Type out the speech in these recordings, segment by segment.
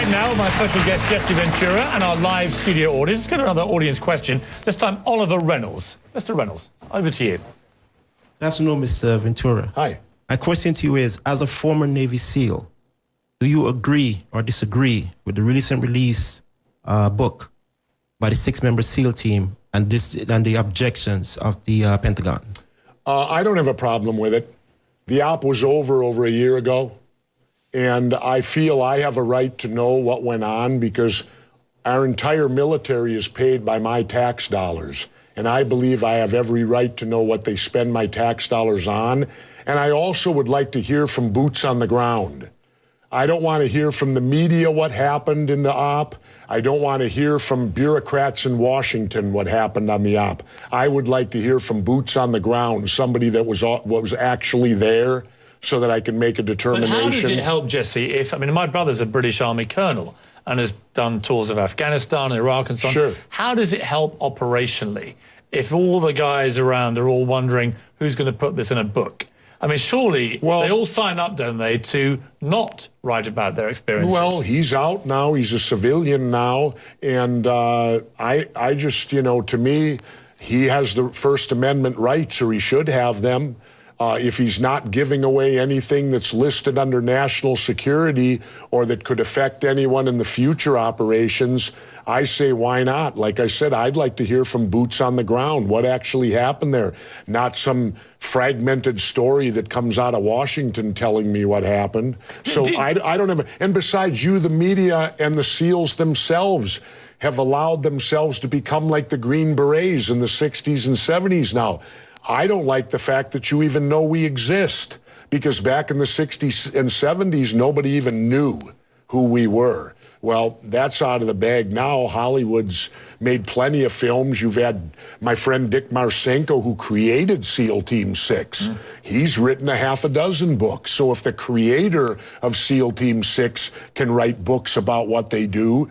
Right now, my special guest, Jesse Ventura, and our live studio audience. Let's get another audience question. This time, Oliver Reynolds. Mr. Reynolds, over to you. Good afternoon, Mr. Ventura. Hi. My question to you is, as a former Navy SEAL, do you agree or disagree with the recent release book by the 6-member SEAL team and the objections of the Pentagon? I don't have a problem with it. The op was over a year ago, and I feel I have a right to know what went on because our entire military is paid by my tax dollars, and I believe I have every right to know what they spend my tax dollars on. And I also would like to hear from boots on the ground. I don't want to hear from the media what happened in the op. I don't want to hear from bureaucrats in Washington what happened on the op. I would like to hear from boots on the ground, somebody that was actually there, so that I can make a determination. But how does it help, Jesse, if, I mean, my brother's a British Army colonel and has done tours of Afghanistan and Iraq and so on. Sure. How does it help operationally if all the guys around are all wondering who's going to put this in a book? I mean, surely they all sign up, don't they, to not write about their experiences? Well, he's out now. He's a civilian now. And I just, you know, to me, he has the First Amendment rights, or he should have them. If he's not giving away anything that's listed under national security or that could affect anyone in the future operations, I say, why not? Like I said, I'd like to hear from boots on the ground what actually happened there, not some fragmented story that comes out of Washington telling me what happened. So I don't have, and besides, you, the media and the SEALs themselves have allowed themselves to become like the Green Berets in the 60s and 70s now. I don't like the fact that you even know we exist, because back in the 60s and 70s, nobody even knew who we were. Well, that's out of the bag now. Hollywood's made plenty of films. You've had my friend Dick Marcinko, who created SEAL Team 6. He's written a half a dozen books. So if the creator of SEAL Team 6 can write books about what they do,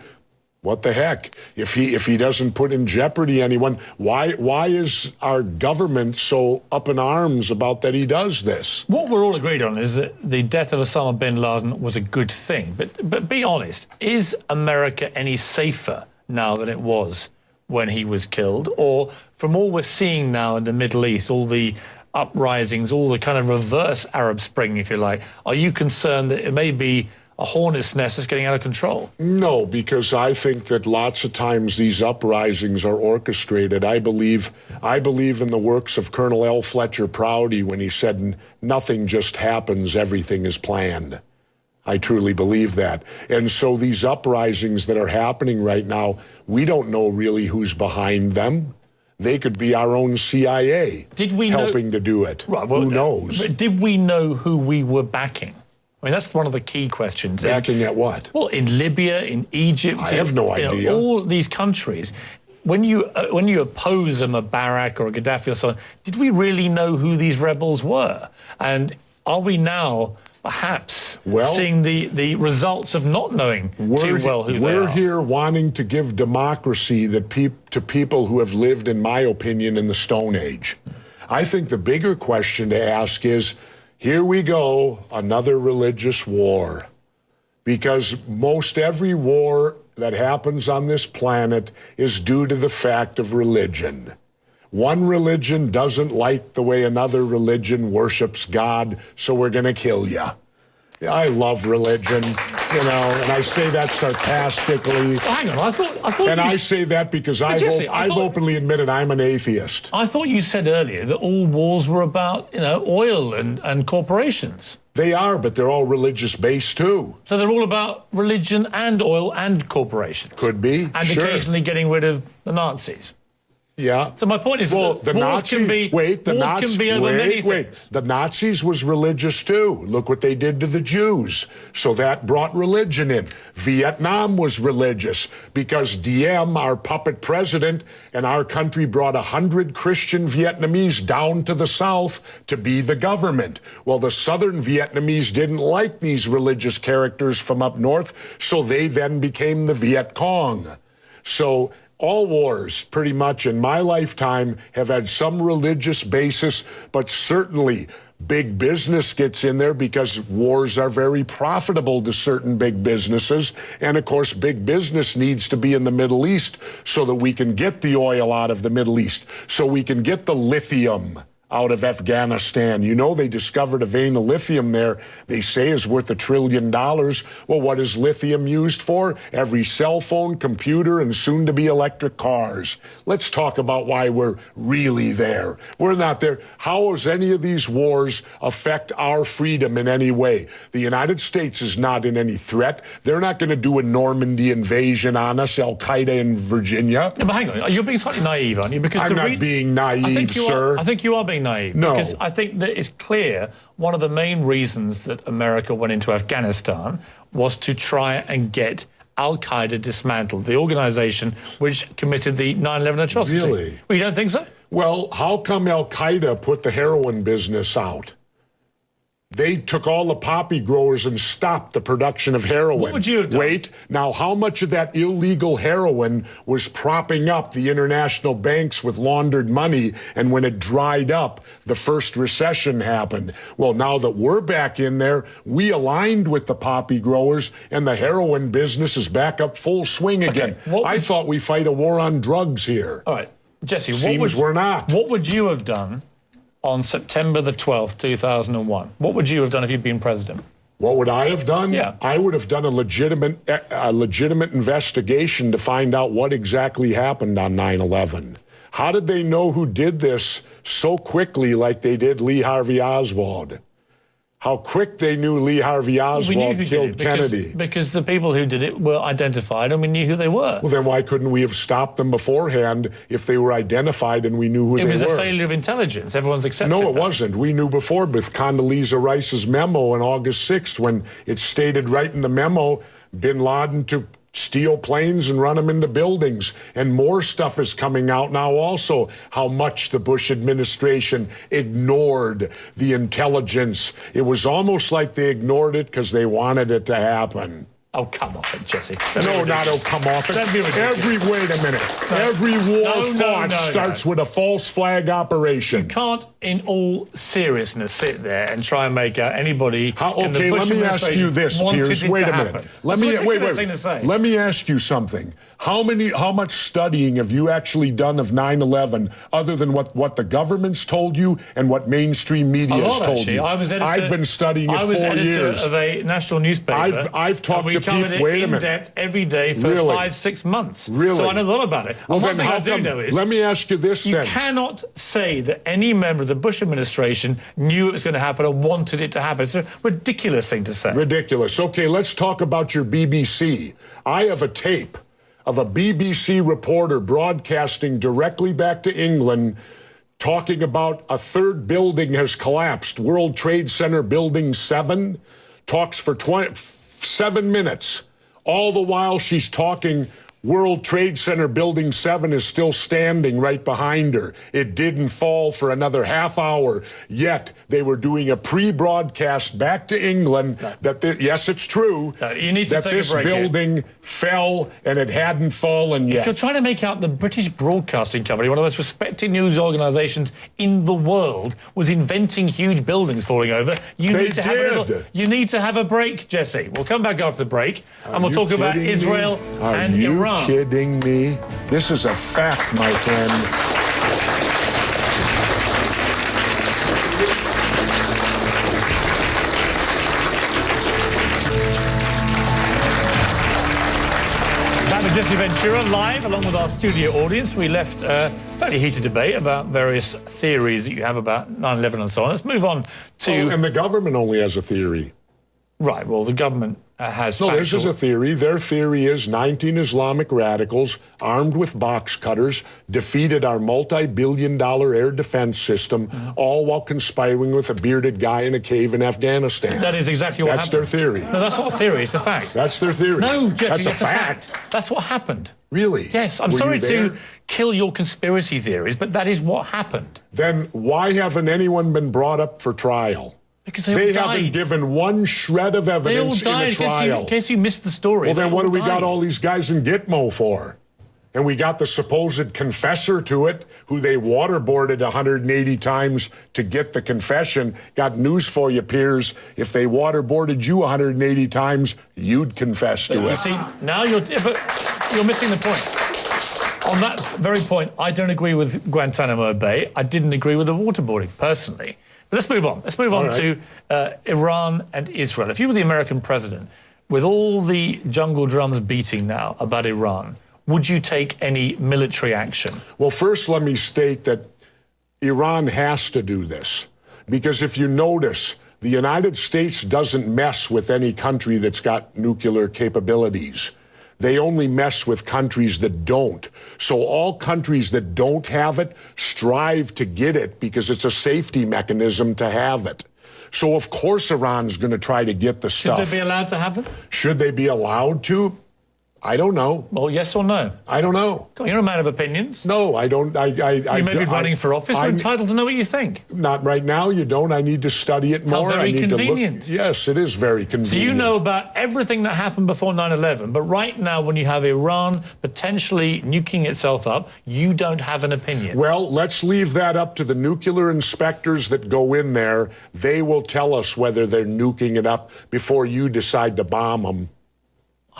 what the heck? If he doesn't put in jeopardy anyone, why is our government so up in arms about that he does this? What we're all agreed on is that the death of Osama bin Laden was a good thing. But be honest, is America any safer now than it was when he was killed? Or from all we're seeing now in the Middle East, all the uprisings, all the kind of reverse Arab Spring, if you like, are you concerned that it may be a hornet's nest that's getting out of control? No, because I think that lots of times these uprisings are orchestrated. I believe in the works of Colonel L. Fletcher Prouty when he said, nothing just happens, everything is planned. I truly believe that. And so these uprisings that are happening right now, we don't know really who's behind them. They could be our own CIA helping to do it. Right, well, who knows? But did we know who we were backing? I mean, that's one of the key questions. Backing at what? Well, in Libya, in Egypt. I have no idea. You know, all these countries. When you oppose a Mubarak or a Gaddafi or so on, did we really know who these rebels were? And are we now perhaps seeing the results of not knowing too well who they are? We're here wanting to give democracy to people who have lived, in my opinion, in the Stone Age. I think the bigger question to ask is, here we go, another religious war. Because most every war that happens on this planet is due to the fact of religion. One religion doesn't like the way another religion worships God, so we're going to kill you. I love religion, you know, and I say that sarcastically. Well, hang on, I thought. And I say that because I've openly admitted I'm an atheist. I thought you said earlier that all wars were about, you know, oil and corporations. They are, but they're all religious-based too. So they're all about religion and oil and corporations. Could be, and sure. Occasionally getting rid of the Nazis. Yeah. So my point is that the wars can be over many things. The Nazis was religious too. Look what they did to the Jews. So that brought religion in. Vietnam was religious because Diem, our puppet president, and our country brought 100 Christian Vietnamese down to the south to be the government. Well, the southern Vietnamese didn't like these religious characters from up north, so they then became the Viet Cong. So all wars, pretty much in my lifetime, have had some religious basis, but certainly big business gets in there because wars are very profitable to certain big businesses. And of course, big business needs to be in the Middle East so that we can get the oil out of the Middle East, so we can get the lithium out of Afghanistan. You know, they discovered a vein of lithium there they say is worth $1 trillion. Well, what is lithium used for? Every cell phone, computer, and soon to be electric cars. Let's talk about why we're really there. We're not there. How does any of these wars affect our freedom in any way? The United States is not in any threat. They're not going to do a Normandy invasion on us, Al-Qaeda in Virginia. Yeah, but hang on, you're being slightly naive, aren't you? Because I'm not being naive, sir. I think you are being naive. No. Because I think that it's clear one of the main reasons that America went into Afghanistan was to try and get Al-Qaeda dismantled, the organization which committed the 9/11 atrocity. Really? Well, you don't think so? Well, how come Al-Qaeda put the heroin business out? They took all the poppy growers and stopped the production of heroin. What would you have done? Wait, now how much of that illegal heroin was propping up the international banks with laundered money, and when it dried up, the first recession happened? Well, now that we're back in there, we aligned with the poppy growers, and the heroin business is back up full swing again. I thought we fight a war on drugs here. All right, Jesse, we're not. What would you have done on September the 12th, 2001? What would you have done if you'd been president? What would I have done? Yeah. I would have done a legitimate investigation to find out what exactly happened on 9/11. How did they know who did this so quickly like they did Lee Harvey Oswald? How quick they knew Lee Harvey Oswald killed Kennedy. Because the people who did it were identified and we knew who they were. Well, then why couldn't we have stopped them beforehand if they were identified and we knew who they were? It was a failure of intelligence. Everyone's accepted that. No, it wasn't. We knew before with Condoleezza Rice's memo on August 6th when it stated right in the memo, bin Laden to steal planes and run them into buildings. And more stuff is coming out now also, how much the Bush administration ignored the intelligence. It was almost like they ignored it because they wanted it to happen. Oh, come off it, Jesse. No, not oh, come off it. Wait a minute. No. Every war fought starts with a false flag operation. You can't, in all seriousness, sit there and try and make out anybody in the Bush let me ask you this, Piers. Wait a minute. Let me ask you something. How much studying have you actually done of 9/11 other than what the government's told you and what mainstream media has told you? I've been studying it 4 years. I was editor of a national newspaper. I've talked to people. Wait a minute. In depth every day for 5-6 months. Really? So I know a lot about it. Well, one thing I do know is, let me ask you this then. You cannot say that any member of the Bush administration knew it was going to happen or wanted it to happen. It's a ridiculous thing to say. Ridiculous. Okay, let's talk about your BBC. I have a tape of a BBC reporter broadcasting directly back to England talking about a third building has collapsed. World Trade Center Building 7 talks for 7 minutes. All the while she's talking, World Trade Center Building 7 is still standing right behind her. It didn't fall for another half hour, yet they were doing a pre-broadcast back to England that, yes, it's true, you need to that this building fell and it hadn't fallen yet. If you're trying to make out the British Broadcasting Company, one of the most respected news organisations in the world, was inventing huge buildings falling over, you need to have a break, Jesse. We'll come back after the break and we'll talk about Israel and Iran. Are you kidding me? This is a fact, my friend. Back with Jesse Ventura live along with our studio audience. We left a fairly heated debate about various theories that you have about 9/11 and so on. Let's move on to... and the government only has a theory. Right, well, the government has No, this is a theory. Their theory is 19 Islamic radicals armed with box cutters defeated our multi-billion-dollar air defense system, all while conspiring with a bearded guy in a cave in Afghanistan. That is exactly what happened. That's their theory. No, that's not a theory, it's a fact. That's their theory. No, Jesse, that's a fact. That's what happened. Really? Yes, I'm sorry to kill your conspiracy theories, but that is what happened. Then why haven't anyone been brought up for trial? Because they haven't given one shred of evidence in a trial. In case you missed the story. Well, then what do we got all these guys in Gitmo for? And we got the supposed confessor to it, who they waterboarded 180 times to get the confession. Got news for you, Piers. If they waterboarded you 180 times, you'd confess to it. You see, now you're missing the point. On that very point, I don't agree with Guantanamo Bay. I didn't agree with the waterboarding, personally. But let's move on. Let's move on to Iran and Israel. If you were the American president, with all the jungle drums beating now about Iran, would you take any military action? Well, first, let me state that Iran has to do this. Because if you notice, the United States doesn't mess with any country that's got nuclear capabilities. They only mess with countries that don't. So all countries that don't have it strive to get it because it's a safety mechanism to have it. So of course Iran's going to try to get the stuff. Should they be allowed to have them? Should they be allowed to? I don't know. Well, yes or no? I don't know. You're a man of opinions. No, I don't. You may be running for office. We're entitled to know what you think. Not right now. You don't. I need to study it more. How very I need convenient. To look. Yes, it is very convenient. So you know about everything that happened before 9/11, but right now, when you have Iran potentially nuking itself up, you don't have an opinion. Well, let's leave that up to the nuclear inspectors that go in there. They will tell us whether they're nuking it up before you decide to bomb them.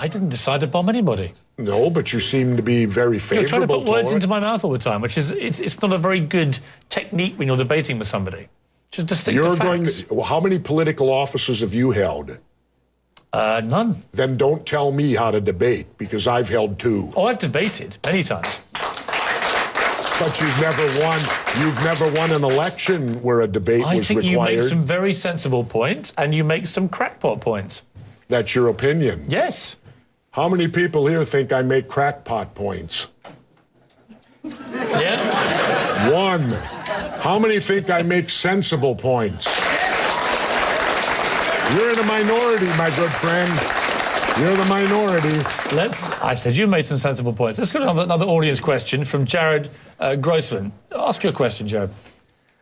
I didn't decide to bomb anybody. No, but you seem to be very favorable. You're trying to put words into my mouth all the time, which is it's not a very good technique when you're debating with somebody. Just stick to facts. How many political offices have you held? None. Then don't tell me how to debate, because I've held 2. Oh, I've debated many times. But you've never won an election where a debate was required. I think you make some very sensible points, and you make some crackpot points. That's your opinion? Yes. How many people here think I make crackpot points? Yeah. 1. How many think I make sensible points? You're in a minority, my good friend. You're the minority. I said you made some sensible points. Let's go to another audience question from Jared Grossman. Ask your question, Jared.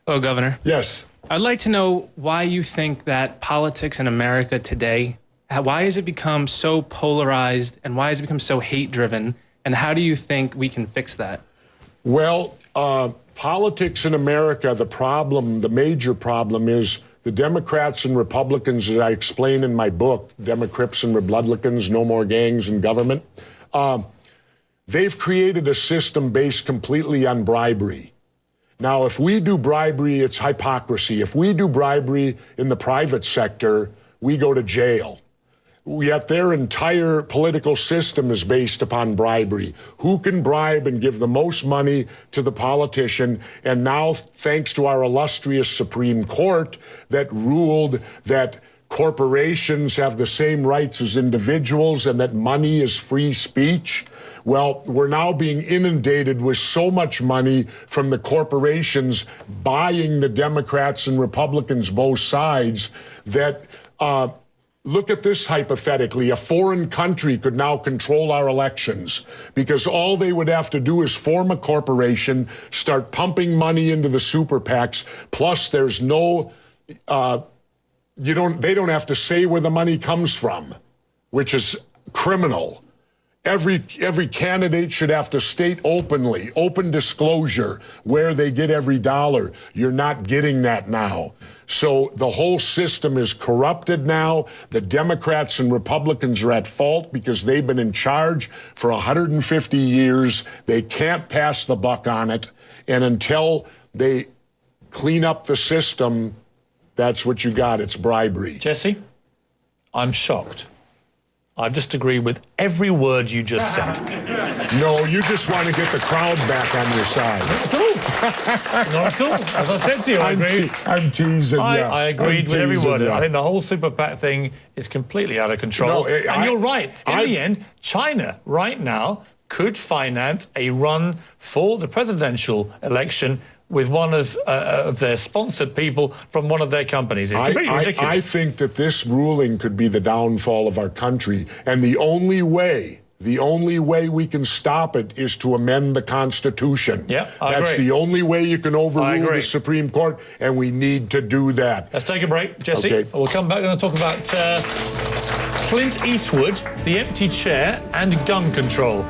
Hello, Governor. Yes. I'd like to know why you think that politics in America today, why has it become so polarized and why has it become so hate-driven? And how do you think we can fix that? Well, politics in America, the major problem is the Democrats and Republicans, as I explain in my book, Democrats and Republicans, No More Gangs in Government, they've created a system based completely on bribery. Now, if we do bribery, it's hypocrisy. If we do bribery in the private sector, we go to jail. Yet their entire political system is based upon bribery. Who can bribe and give the most money to the politician? And now, thanks to our illustrious Supreme Court that ruled that corporations have the same rights as individuals and that money is free speech, well, we're now being inundated with so much money from the corporations buying the Democrats and Republicans, both sides, that look at this hypothetically. A foreign country could now control our elections because all they would have to do is form a corporation, start pumping money into the super PACs, plus there's no, they don't have to say where the money comes from, which is criminal. Every candidate should have to state openly, open disclosure, where they get every dollar. You're not getting that now. So the whole system is corrupted now. The Democrats and Republicans are at fault because they've been in charge for 150 years. They can't pass the buck on it. And until they clean up the system, that's what you got. It's bribery. Jesse, I'm shocked. I just agree with every word you just said. No, you just want to get the crowd back on your side. Not at all. Not at all. As I said to you, I agree. I'm teasing you. I agreed with every word. I think the whole super PAC thing is completely out of control. And you're right. In the end, China right now could finance a run for the presidential election with one of their sponsored people from one of their companies. It's completely ridiculous. I think that this ruling could be the downfall of our country. And the only way we can stop it is to amend the Constitution. Yeah, That's the only way you can overrule the Supreme Court, and we need to do that. Let's take a break, Jesse. Okay. We'll come back and talk about Clint Eastwood, the empty chair, and gun control.